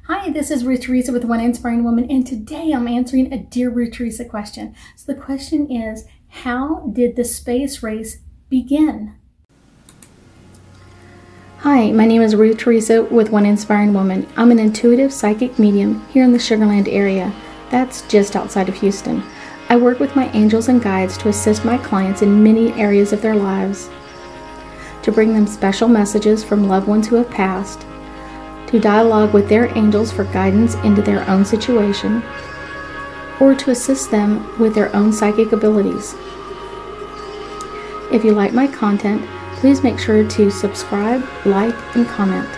Hi, this is Ruth Theresa with One Inspiring Woman, and today I'm answering a Dear Ruth Theresa question. So the question is, how did the space race begin? Hi, my name is Ruth Theresa with One Inspiring Woman. I'm an intuitive psychic medium here in the Sugar Land area. That's just outside of Houston. I work with my angels and guides to assist my clients in many areas of their lives, to bring them special messages from loved ones who have passed, to dialogue with their angels for guidance into their own situation, or to assist them with their own psychic abilities. If you like my content, please make sure to subscribe, like, and comment.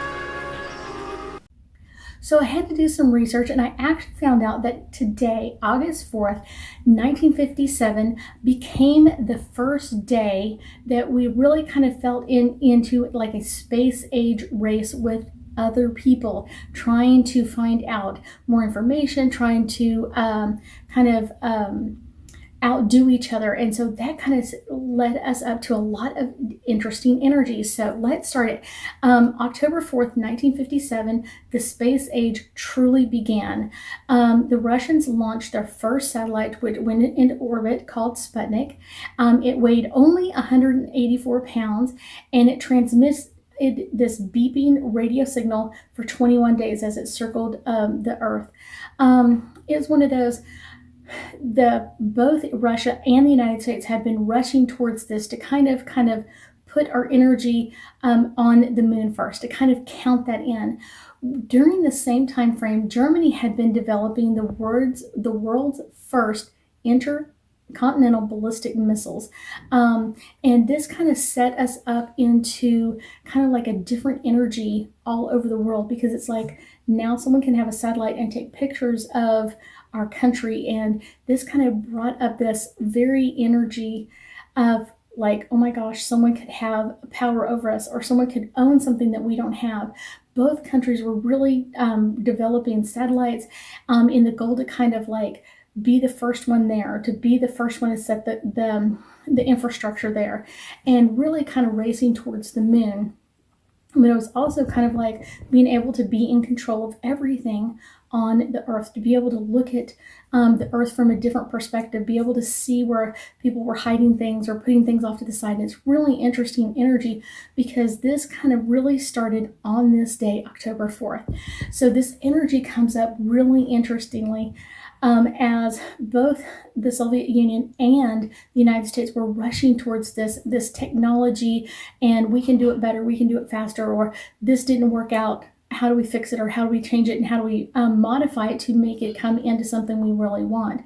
So I had to do some research, and I actually found out that today, August 4th, 1957, became the first day that we really kind of felt into like a space age race with other people, trying to find out more information, trying to outdo each other. And so that kind of led us up to a lot of interesting energies. So let's start it. October 4th, 1957, the space age truly began. The Russians launched their first satellite, which went into orbit, called Sputnik. It weighed only 184 pounds, and it transmits this beeping radio signal for 21 days as it circled the Earth. It was one of those, both Russia and the United States had been rushing towards this to kind of put our energy on the moon first, to kind of count that in. During the same time frame, Germany had been developing the world's first intercontinental ballistic missiles. And this kind of set us up into kind of like a different energy all over the world, because it's like now someone can have a satellite and take pictures of our country. And this kind of brought up this very energy of like, oh my gosh, someone could have power over us, or someone could own something that we don't have. Both countries were really developing satellites in the goal to kind of like be the first one there, to be the first one to set the infrastructure there, and really kind of racing towards the moon. But it was also kind of like being able to be in control of everything on the Earth, to be able to look at the Earth from a different perspective, be able to see where people were hiding things or putting things off to the side. And it's really interesting energy, because this kind of really started on this day, October 4th. So this energy comes up really interestingly, as both the Soviet Union and the United States were rushing towards this technology, and we can do it better, we can do it faster, or this didn't work out, how do we fix it, or how do we change it, and how do we modify it to make it come into something we really want.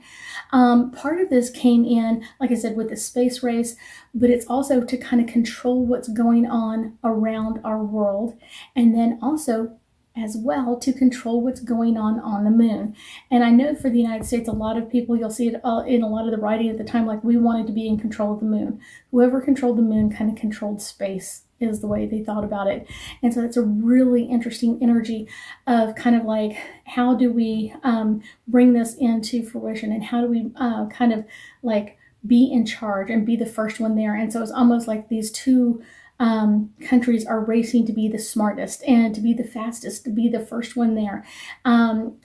Part of this came in, like I said, with the space race, but it's also to kind of control what's going on around our world, and then also as well to control what's going on the moon. And I know for the United States, a lot of people, you'll see it in a lot of the writing at the time, like we wanted to be in control of the moon. Whoever controlled the moon kind of controlled space, is the way they thought about it. And so it's a really interesting energy of kind of like, how do we bring this into fruition, and how do we kind of like be in charge and be the first one there. And so it's almost like these two countries are racing to be the smartest and to be the fastest, to be the first one there.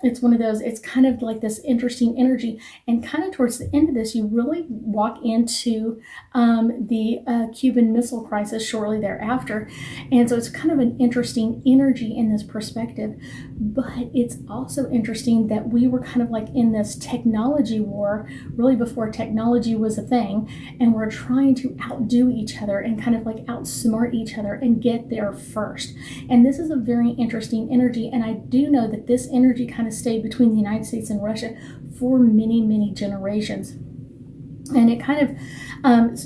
It's one of those, it's kind of like this interesting energy. And kind of towards the end of this, you really walk into the Cuban Missile Crisis shortly thereafter. And so it's kind of an interesting energy in this perspective. But it's also interesting that we were kind of like in this technology war, really before technology was a thing, and we're trying to outdo each other and kind of like outsmart each other and get there first. And this is a very interesting energy, and I do know that this energy kind of stayed between the United States and Russia for many generations. And it kind of,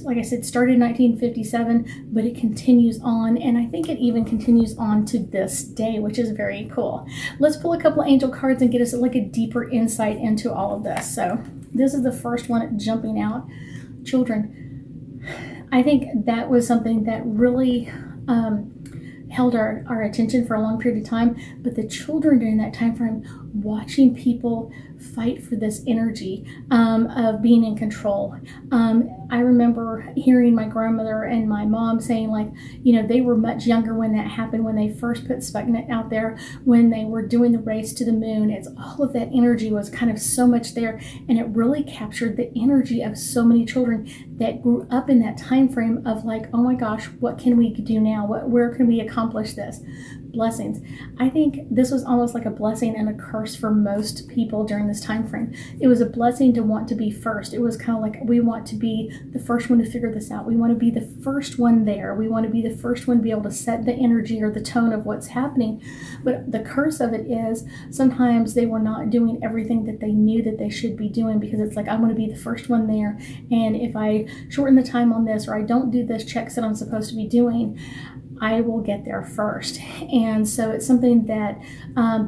like I said, started in 1957, but it continues on, and I think it even continues on to this day, which is very cool. Let's pull a couple of angel cards and get us like a deeper insight into all of this. So this is the first one jumping out. Children. I think that was something that really held our attention for a long period of time. But the children during that time frame, watching people fight for this energy of being in control, I remember hearing my grandmother and my mom saying, like, they were much younger when that happened, when they first put Sputnik out there, when they were doing the race to the moon. It's all of that energy was kind of so much there, and it really captured the energy of so many children that grew up in that time frame of like, oh my gosh, what can we do now? Where can we accomplish this? Blessings. I think this was almost like a blessing and a curse for most people during this time frame. It was a blessing to want to be first. It was kind of like, we want to be the first one to figure this out. We want to be the first one there. We want to be the first one to be able to set the energy or the tone of what's happening. But the curse of it is sometimes they were not doing everything that they knew that they should be doing, because it's like, I want to be the first one there, and if I shorten the time on this, or I don't do this checks that I'm supposed to be doing, I will get there first. And so it's something that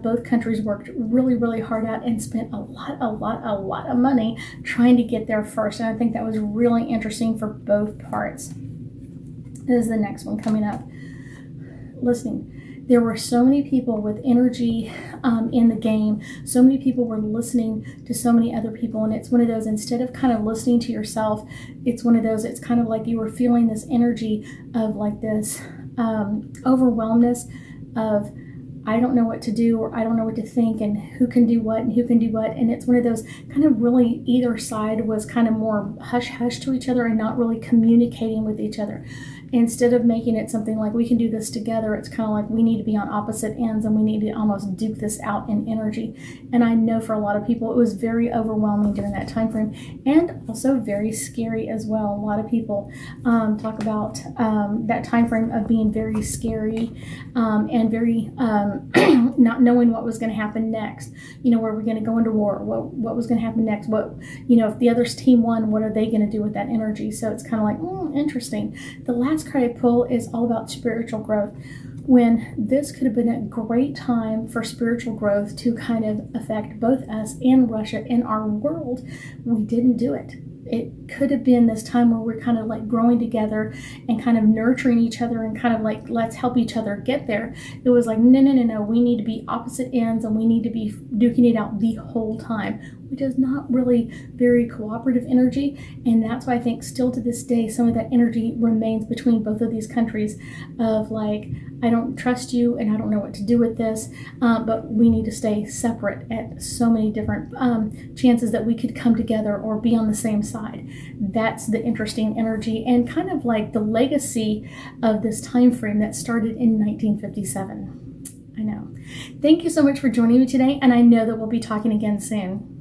both countries worked really, really hard at and spent a lot of money trying to get there first. And I think that was really interesting for both parts. This is the next one coming up. Listening. There were so many people with energy in the game. So many people were listening to so many other people. And it's one of those, instead of kind of listening to yourself, it's one of those, it's kind of like you were feeling this energy of like this overwhelmness of, I don't know what to do, or I don't know what to think, and who can do what and who can do what. And it's one of those kind of really, either side was kind of more hush hush to each other and not really communicating with each other. Instead of making it something like we can do this together, it's kind of like we need to be on opposite ends and we need to almost duke this out in energy. And I know for a lot of people it was very overwhelming during that time frame, and also very scary as well. A lot of people talk about that time frame of being very scary and very not knowing what was going to happen next. Were we going to go into war? What was going to happen next? If the other team won, what are they going to do with that energy? So it's kind of like, interesting. The last card I pull is all about spiritual growth. When this could have been a great time for spiritual growth to kind of affect both us and Russia in our world, we didn't do it. It could have been this time where we're kind of like growing together and kind of nurturing each other and kind of like, let's help each other get there. It was like, no, we need to be opposite ends and we need to be duking it out the whole time, which is not really very cooperative energy. And that's why I think still to this day, some of that energy remains between both of these countries of like, I don't trust you and I don't know what to do with this, but we need to stay separate at so many different chances that we could come together or be on the same side. That's the interesting energy and kind of like the legacy of this time frame that started in 1957. I know. Thank you so much for joining me today, and I know that we'll be talking again soon.